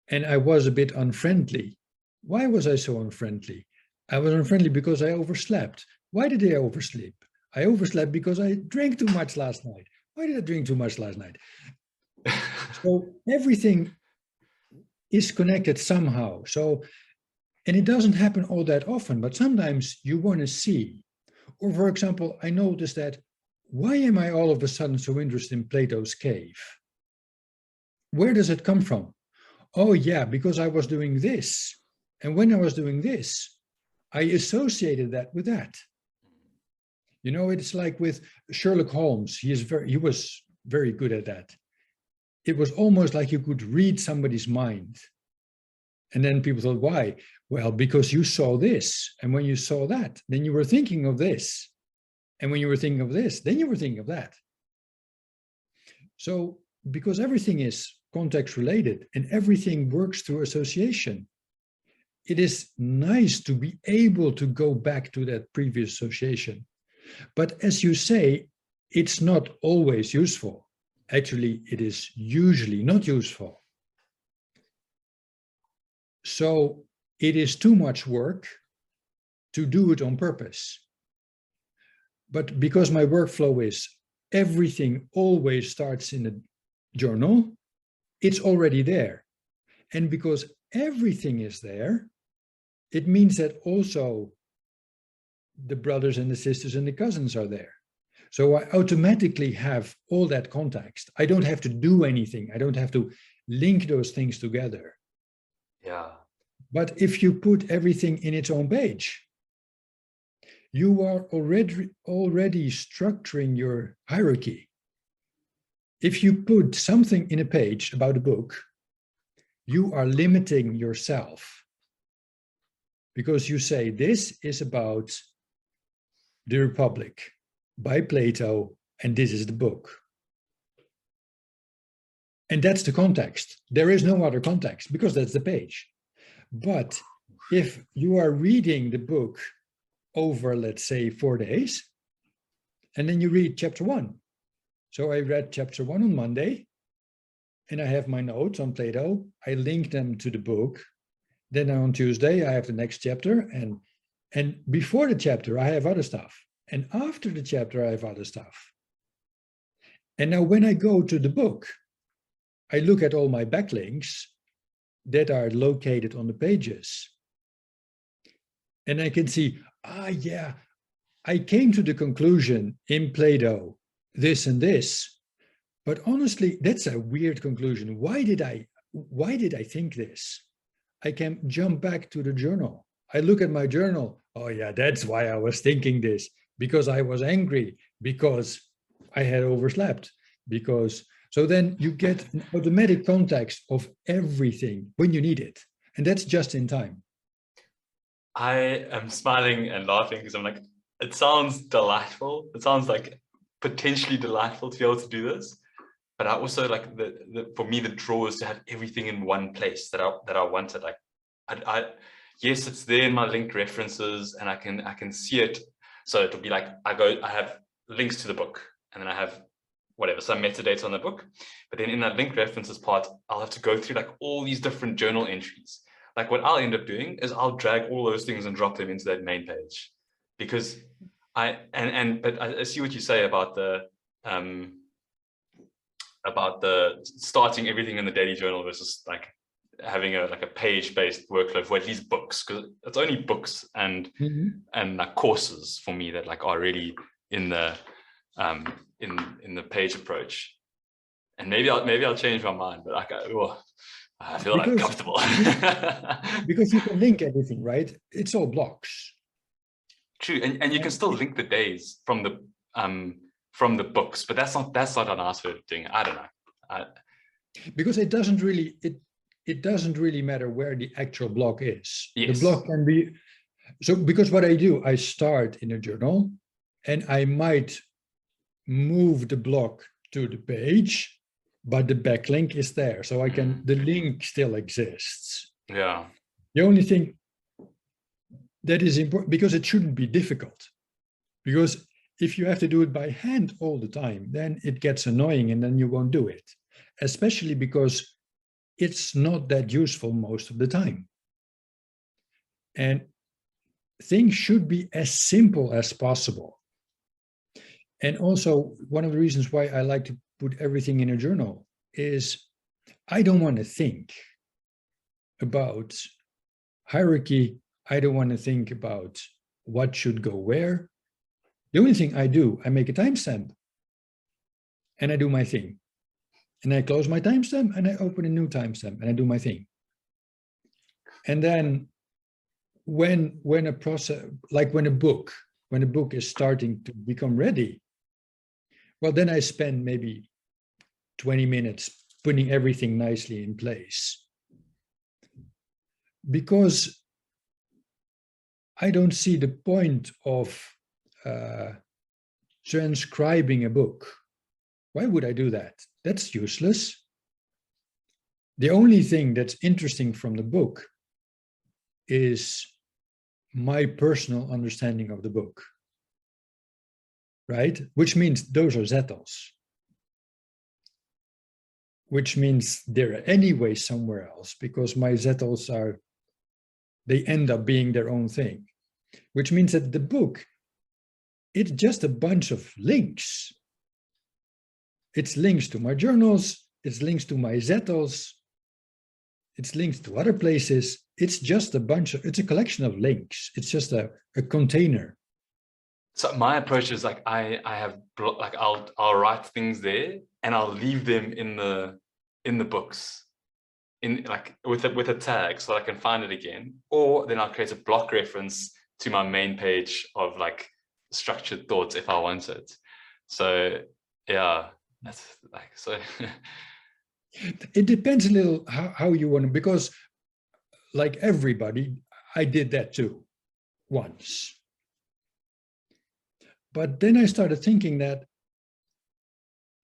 and I was a bit unfriendly. Why was I so unfriendly? I was unfriendly because I overslept. Why did I oversleep? I overslept because I drank too much last night. Why did I drink too much last night? So everything is connected somehow. So, and it doesn't happen all that often, but sometimes you want to see. Or for example, I noticed that, why am I all of a sudden so interested in Plato's cave? Where does it come from? Oh yeah, because I was doing this. And when I was doing this, I associated that with that. You know, it's like with Sherlock Holmes. He was very good at that. It was almost like you could read somebody's mind. And then people thought, why? Well, because you saw this. And when you saw that, then you were thinking of this. And when you were thinking of this, then you were thinking of that. So, because everything is context related and everything works through association, it is nice to be able to go back to that previous association. But as you say, it's not always useful. Actually, it is usually not useful. So it is too much work to do it on purpose. But because my workflow is everything always starts in a journal, it's already there. And because everything is there, it means that also the brothers and the sisters and the cousins are there. So I automatically have all that context. I don't have to do anything. I don't have to link those things together. Yeah. But if you put everything in its own page, you are already structuring your hierarchy. If you put something in a page about a book, you are limiting yourself, because you say this is about the Republic by Plato, and this is the book. And that's the context. There is no other context because that's the page. But if you are reading the book over, let's say, 4 days, and then you read chapter 1. So I read chapter 1 on Monday, and I have my notes on Plato. I link them to the book. Then on Tuesday, I have the next chapter. And before the chapter, I have other stuff. And after the chapter, I have other stuff. And now when I go to the book, I look at all my backlinks that are located on the pages. And I can see, yeah, I came to the conclusion in Plato, this and this. But honestly, that's a weird conclusion. Why did I think this? I can jump back to the journal. I look at my journal. Oh yeah, that's why I was thinking this, because I was angry, because I had overslept, because, so then you get an automatic context of everything when you need it. And that's just in time. I am smiling and laughing because I'm like, it sounds delightful. It sounds like potentially delightful to be able to do this. But I also like for me, the draw is to have everything in one place that I wanted. Like, yes, it's there in my linked references, and I can see it. So it'll be like I have links to the book, and then I have whatever, some metadata on the book. But then in that linked references part, I'll have to go through like all these different journal entries. Like what I'll end up doing is I'll drag all those things and drop them into that main page, because but I see what you say about the starting everything in the daily journal versus like having a page-based workflow for at least books, because it's only books and like courses for me that like are really in the page approach. And maybe I'll change my mind, but like I feel like comfortable. Because you can link everything, right? It's all blocks. True, and you can still link the days from the books, but that's not a nice way of doing it. I don't know. Because it doesn't really matter where the actual block is. Yes. The block can be, so because what I do, I start in a journal and I might move the block to the page, but the backlink is there. So the link still exists. Yeah. The only thing that is important, because it shouldn't be difficult, because if you have to do it by hand all the time, then it gets annoying and then you won't do it, especially because it's not that useful most of the time. And things should be as simple as possible. And also, one of the reasons why I like to put everything in a journal is I don't want to think about hierarchy. I don't want to think about what should go where. The only thing I do, I make a timestamp and I do my thing. And I close my timestamp and I open a new timestamp and I do my thing. And then when a process, like when a book is starting to become ready, well, then I spend maybe 20 minutes putting everything nicely in place. Because I don't see the point of transcribing a book. Why would I do that? That's useless. The only thing that's interesting from the book is my personal understanding of the book. right? Which means those are zettels. Which means they're anyway somewhere else because my zettels they end up being their own thing. Which means that the book, it's just a bunch of links. It's links to my journals, it's links to my zettels, it's links to other places. It's just it's a collection of links. It's just a container. So my approach is like I'll write things there and I'll leave them in the books with a tag so that I can find it again, or then I'll create a block reference to my main page of like structured thoughts if I want it. So yeah, that's like so. It depends a little how you want to, because like everybody, I did that too once. But then I started thinking that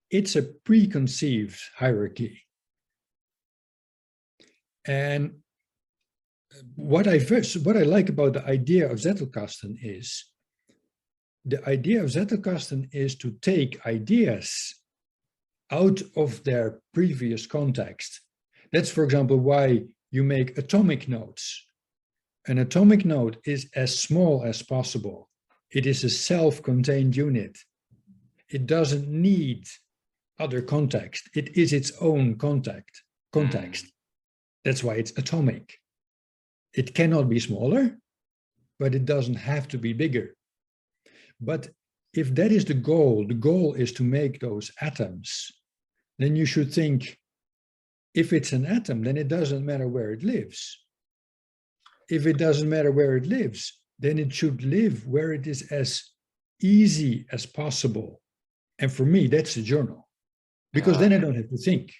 it's a preconceived hierarchy. And what I like about the idea of zettelkasten is, the idea of zettelkasten is to take ideas out of their previous context. That's, for example, why you make atomic notes. An atomic note is as small as possible. It is a self-contained unit. It doesn't need other context. It is its own context. That's why it's atomic. It cannot be smaller, but it doesn't have to be bigger. But if that is the goal is to make those atoms, then you should think, if it's an atom, then it doesn't matter where it lives. If it doesn't matter where it lives, then it should live where it is as easy as possible. And for me, that's a journal. Because then I don't have to think.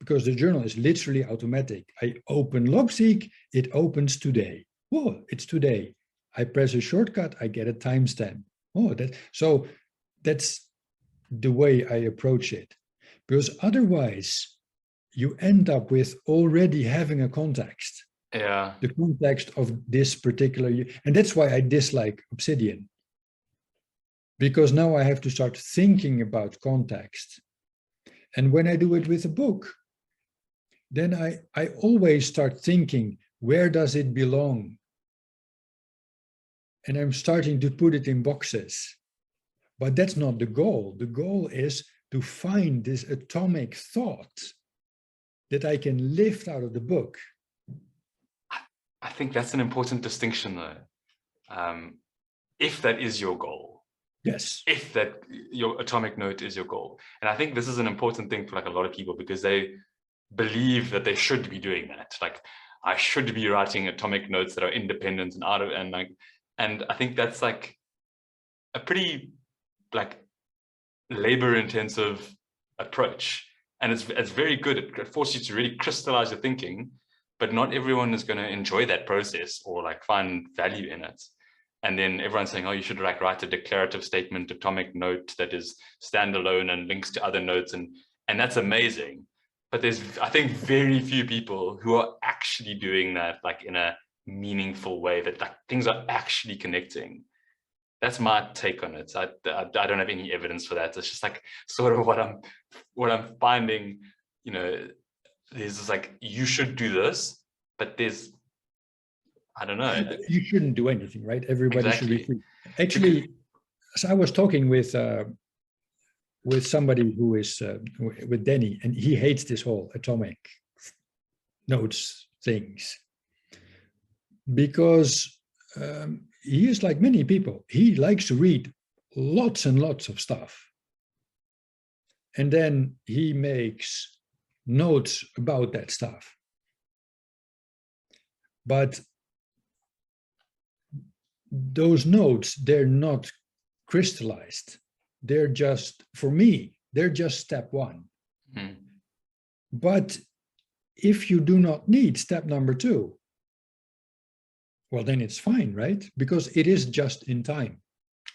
Because the journal is literally automatic. I open Logseq, it opens today. Oh, it's today. I press a shortcut, I get a timestamp. Oh, so that's the way I approach it. Because otherwise, you end up with already having a context. Yeah. The context of this particular, and that's why I dislike Obsidian. Because now I have to start thinking about context. And when I do it with a book, then I always start thinking, where does it belong? And I'm starting to put it in boxes. But that's not the goal. The goal is to find this atomic thought that I can lift out of the book. I think that's an important distinction though. If that is your goal. Yes. If that your atomic note is your goal. And I think this is an important thing for like a lot of people, because they believe that they should be doing that. Like, I should be writing atomic notes that are independent and and I think that's like a pretty like labor intensive approach. And it's very good. It forces you to really crystallize your thinking, but not everyone is going to enjoy that process or like find value in it. And then everyone's saying, oh, you should like write a declarative statement, atomic note that is standalone and links to other notes. And that's amazing. But there's, I think, very few people who are actually doing that like in a meaningful way, that like things are actually connecting. That's my take on it. I don't have any evidence for that. It's just like sort of what I'm finding, you know, there's this like, you should do this, but there's, I don't know. You shouldn't do anything, right? Everybody should be free. Actually, Because, so I was talking with somebody who is with Danny, and he hates this whole atomic notes things because he is like many people. He likes to read lots and lots of stuff, and then he makes notes about that stuff. But those notes, they're not crystallized. They're just, for me, they're just step one. Hmm. But if you do not need step number two, well, then it's fine, right? Because it is just in time.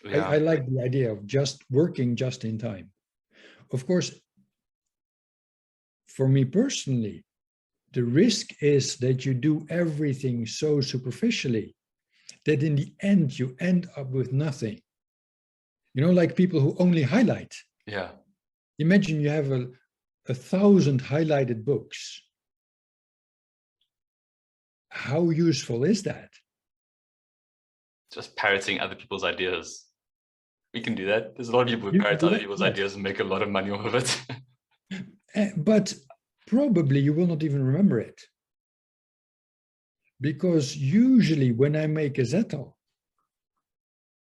Yeah. I like the idea of just working just in time. Of course, for me personally, the risk is that you do everything so superficially that in the end, you end up with nothing. You know, like people who only highlight. Yeah. Imagine you have 1,000 highlighted books. How useful is that? Just parroting other people's ideas. We can do that. There's a lot of people who You can parrot do other that, people's yes. ideas and make a lot of money off of it. But probably you will not even remember it. Because usually when I make a zettel,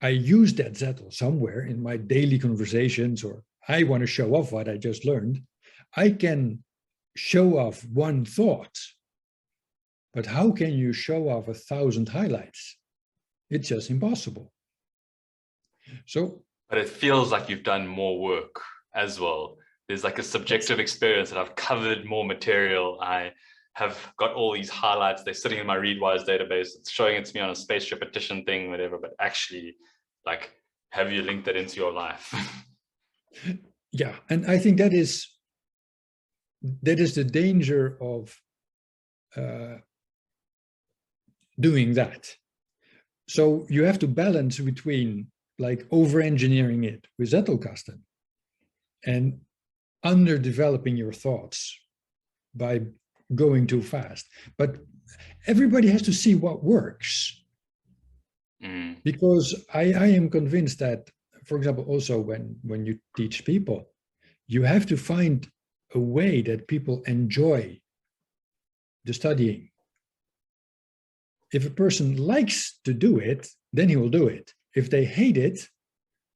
I use that zettel somewhere in my daily conversations, or I want to show off what I just learned. I can show off one thought, but how can you show off 1,000 highlights? It's just impossible. So, but it feels like you've done more work as well. There's like a subjective experience that I've covered more material. I have got all these highlights. They're sitting in my Readwise database. It's showing it to me on a spaced repetition thing, whatever, but actually, like, have you linked that into your life? yeah, and I think that is the danger of doing that. So you have to balance between like over-engineering it with zettelkasten and underdeveloping your thoughts by going too fast. But everybody has to see what works. Because I am convinced that, for example, also when you teach people, you have to find a way that people enjoy the studying. If a person likes to do it, then he will do it. If they hate it,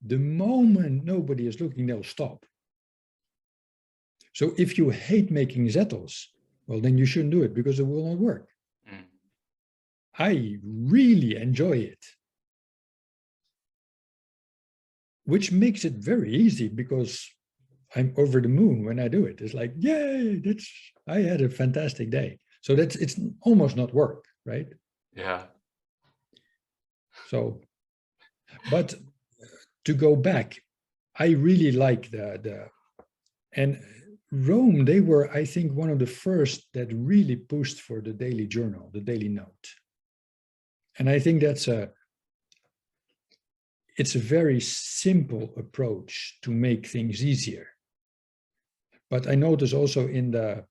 the moment nobody is looking, they'll stop. So if you hate making zettels, well, then you shouldn't do it because it will not work. I really enjoy it, which makes it very easy because I'm over the moon when I do it. It's like, yay, I had a fantastic day. So it's almost not work, right? Yeah. So, but to go back, I really like and Rome, they were, I think, one of the first that really pushed for the daily journal, the daily note. And I think it's a very simple approach to make things easier. But I notice also in the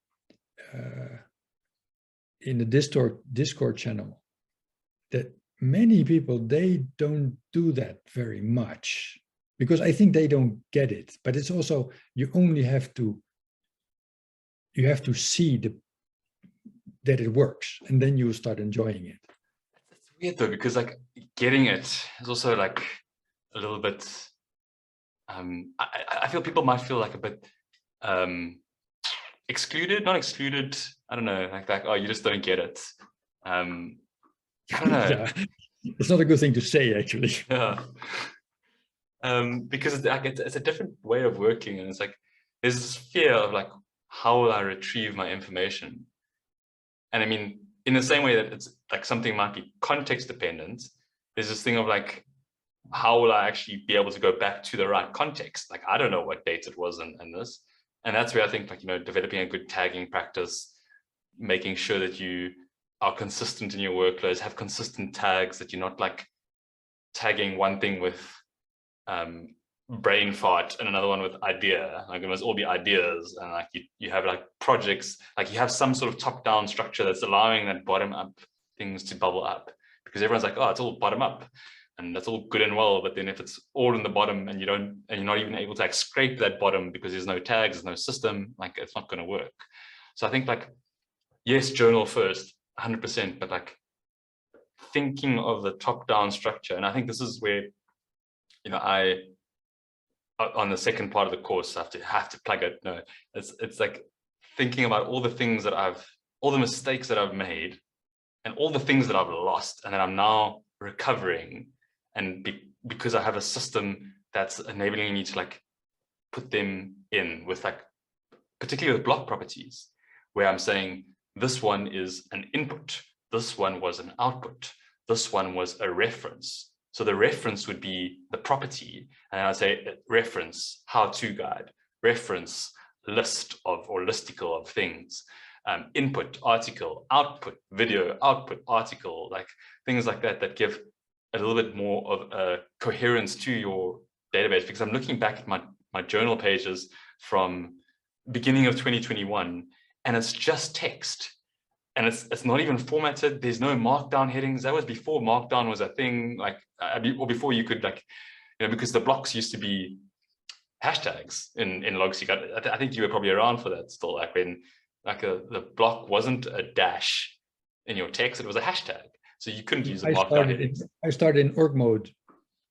Discord channel that many people, they don't do that very much because I think they don't get it. But it's also, you only have to see that it works, and then you start enjoying it. It's weird though, because like getting it is also like a little bit, I feel people might feel like a bit excluded, not excluded. I don't know, like, oh, you just don't get it. I don't know. Yeah, it's not a good thing to say, actually. Yeah. Because it's a different way of working, and it's like there's this fear of like, how will I retrieve my information? And I mean, in the same way that it's like something might be context dependent, there's this thing of like, how will I actually be able to go back to the right context? Like, I don't know what date it was in this. And that's where I think, like, you know, developing a good tagging practice, making sure that you are consistent in your workflows, have consistent tags, that you're not like tagging one thing with brain fart and another one with idea. Like, it must all be ideas, and like you have like projects, like you have some sort of top-down structure that's allowing that bottom-up things to bubble up, because everyone's like, oh, it's all bottom-up, and that's all good and well, but then if it's all in the bottom and you're not even able to like scrape that bottom because there's no tags, there's no system, like it's not going to work. So I think, like, yes, journal first, 100%, but like thinking of the top-down structure. And I think this is where, you know, I, on the second part of the course, I have to plug it. No, it's like thinking about all the things that all the mistakes that I've made and all the things that I've lost and that I'm now recovering. And because I have a system that's enabling me to like put them in with, like, particularly with block properties, where I'm saying this one is an input, this one was an output, this one was a reference. So the reference would be the property, and I say reference how-to guide, reference list of or listicle of things, input article, output video, output article, like things like that, that give a little bit more of a coherence to your database, because I'm looking back at my journal pages from beginning of 2021, and it's just text. And it's not even formatted. There's no markdown headings. That was before markdown was a thing, like, or before you could, like, you know, because the blocks used to be hashtags in Logseq. I think you were probably around for that still, like when like the block wasn't a dash in your text, it was a hashtag. So you couldn't use the markdown headings. I started in org mode.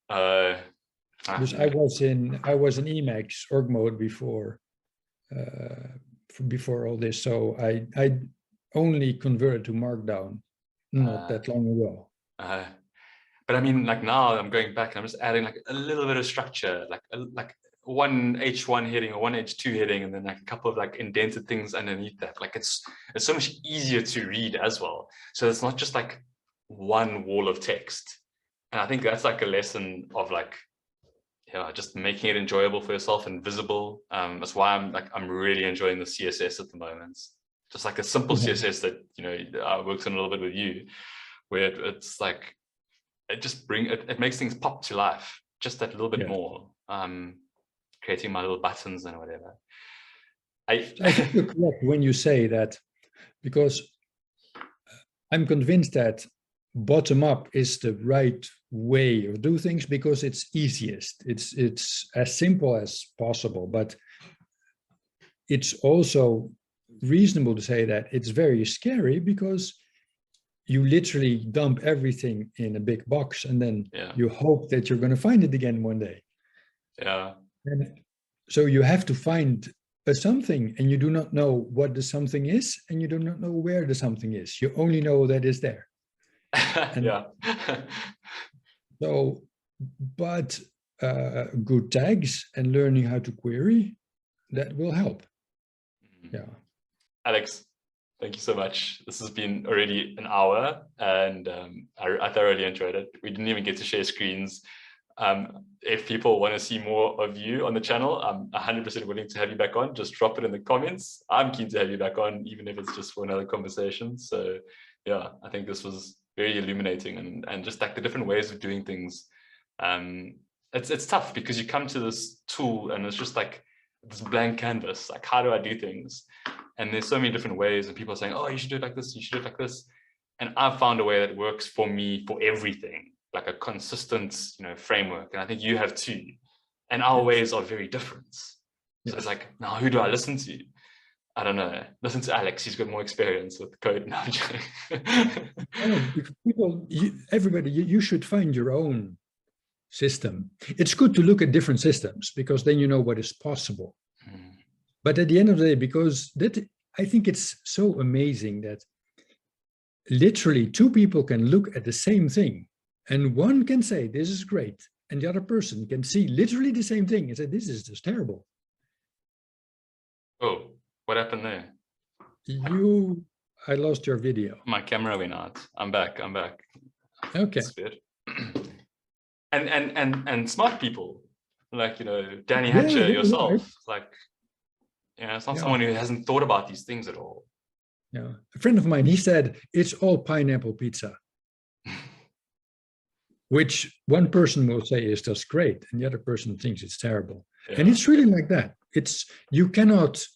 Because I was in Emacs org mode before all this. So I only converted to markdown not that long ago. But I mean, like now I'm going back and I'm just adding like a little bit of structure, like one H1 heading or one H2 heading, and then like a couple of like indented things underneath that. Like it's so much easier to read as well. So it's not just like one wall of text. And I think that's like a lesson of like, yeah, just making it enjoyable for yourself and visible. That's why I'm really enjoying the CSS at the moment. Just like a simple CSS that, you know, works on a little bit with you, where it's like, it makes things pop to life just that little bit more. Creating my little buttons and whatever. I think you're correct when you say that, because I'm convinced that bottom up is the right way of do things because it's easiest. It's as simple as possible, but it's also reasonable to say that it's very scary because you literally dump everything in a big box and then you hope that you're going to find it again one day. Yeah. And so you have to find a something, and you do not know what the something is, and you do not know where the something is. You only know that it's there. Yeah. So, but good tags and learning how to query, that will help. Yeah. Alex, thank you so much. This has been already an hour, and I thoroughly enjoyed it. We didn't even get to share screens. If people want to see more of you on the channel, I'm 100% willing to have you back on. Just drop it in the comments. I'm keen to have you back on, even if it's just for another conversation. So yeah, I think this was very illuminating, and just like the different ways of doing things. It's tough because you come to this tool and it's just like this blank canvas. Like, how do I do things? And there's so many different ways, and people are saying, oh, you should do it like this, you should do it like this. And I've found a way that works for me for everything, like a consistent, you know, framework. And I think you have too. And our ways are very different. So it's like, now who do I listen to? I don't know. Listen to Alex. He's got more experience with code. No, people, everybody, you should find your own system. It's good to look at different systems because then you know what is possible. But at the end of the day, because I think it's so amazing that literally two people can look at the same thing and one can say, this is great. And the other person can see literally the same thing and say, this is just terrible. Oh, what happened there? I lost your video. My camera went out. I'm back. Okay. That's weird. And smart people, like, you know, Danny Hatcher, yourself, right. Like, you know, it's not someone who hasn't thought about these things at all. Yeah. A friend of mine, he said, it's all pineapple pizza. Which one person will say is just great, and the other person thinks it's terrible. Yeah. And it's really like that. It's you cannot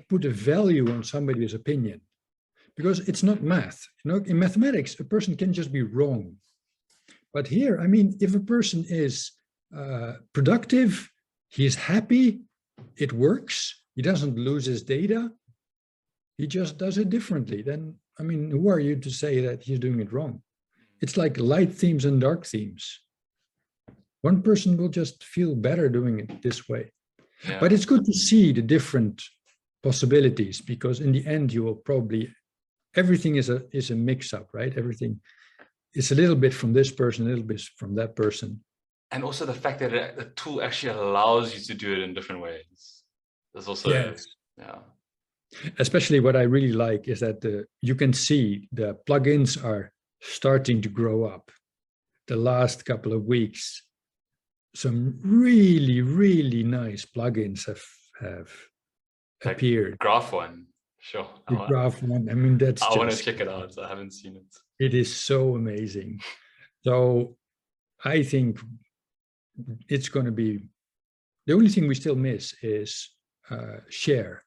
put a value on somebody's opinion because it's not math. You know, in mathematics, a person can just be wrong. But here, I mean, if a person is productive, he is happy, it works, he doesn't lose his data, he just does it differently, then, I mean, who are you to say that he's doing it wrong? It's like light themes and dark themes. One person will just feel better doing it this way. Yeah. But it's good to see the different possibilities, because in the end, you will probably, everything is a mix-up, right? Everything is a little bit from this person, a little bit from that person. And also the fact that the tool actually allows you to do it in different ways. There's also, yeah. Especially what I really like is that you can see the plugins are starting to grow up. The last couple of weeks, some really, really nice plugins have like appeared. Graph one, sure. The Graph one, I mean, that's I want to check it out. I haven't seen it. It is so amazing. So I think it's going to be, the only thing we still miss is share.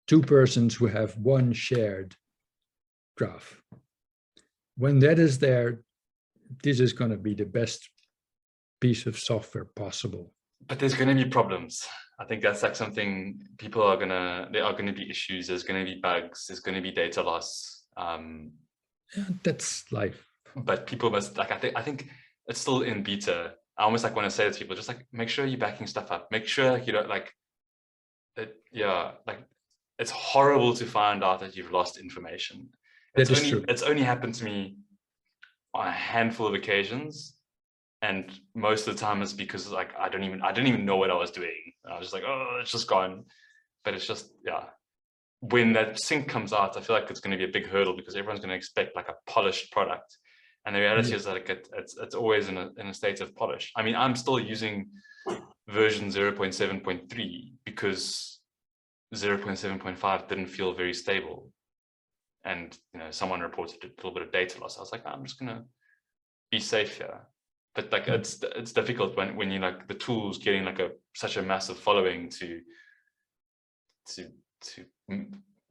Two persons who have one shared graph. When that is there, this is going to be the best piece of software possible. But there's going to be problems. I think that's like something there are going to be issues. There's going to be bugs. There's going to be data loss. Yeah, that's life. But people must like, I think it's still in beta. I almost like want to say to people, just like, make sure you're backing stuff up. Make sure you don't like it. Yeah. Like it's horrible to find out that you've lost information. It's only happened to me on a handful of occasions. And most of the time it's because like I didn't even know what I was doing. I was just like, oh, it's just gone. But it's just, yeah. When that sync comes out, I feel like it's going to be a big hurdle because everyone's going to expect like a polished product. And the reality is that it's always in a state of polish. I mean, I'm still using version 0.7.3 because 0.7.5 didn't feel very stable. And someone reported a little bit of data loss. I was like, I'm just going to be safe here. But like it's difficult when you like the tools getting like such a massive following to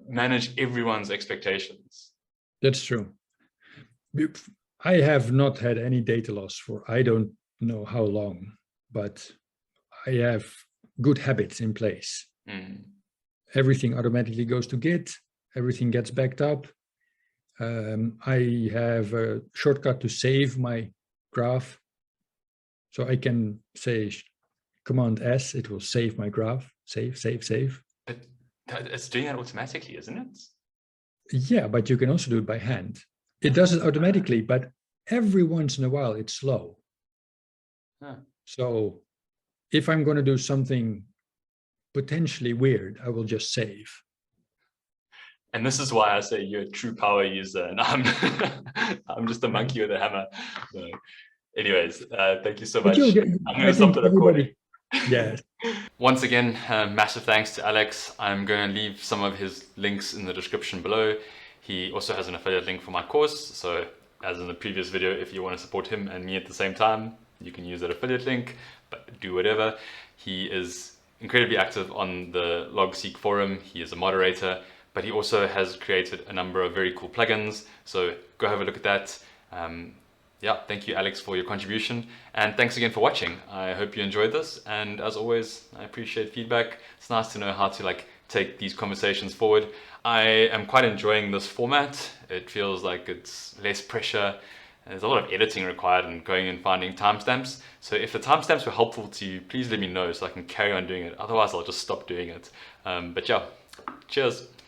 manage everyone's expectations. That's true. I have not had any data loss for I don't know how long, but I have good habits in place. Everything automatically goes to Git. Everything gets backed up. I have a shortcut to save my graph. So I can say Command S, it will save my graph. Save. But it's doing that automatically, isn't it? Yeah, but you can also do it by hand. It does it automatically, but every once in a while it's slow. So if I'm going to do something potentially weird, I will just save. And this is why I say you're a true power user, and I'm just a monkey with a hammer. So, anyways, thank you so much. I'm going to stop the recording. Yes. Once again, massive thanks to Alex. I'm going to leave some of his links in the description below. He also has an affiliate link for my course. So as in the previous video, if you want to support him and me at the same time, you can use that affiliate link, but do whatever. He is incredibly active on the Logseq forum. He is a moderator, but he also has created a number of very cool plugins. So go have a look at that. Yeah, thank you, Alex, for your contribution. And thanks again for watching. I hope you enjoyed this. And as always, I appreciate feedback. It's nice to know how to take these conversations forward. I am quite enjoying this format. It feels like it's less pressure. There's a lot of editing required and going and finding timestamps. So if the timestamps were helpful to you, please let me know so I can carry on doing it. Otherwise, I'll just stop doing it. But yeah, cheers.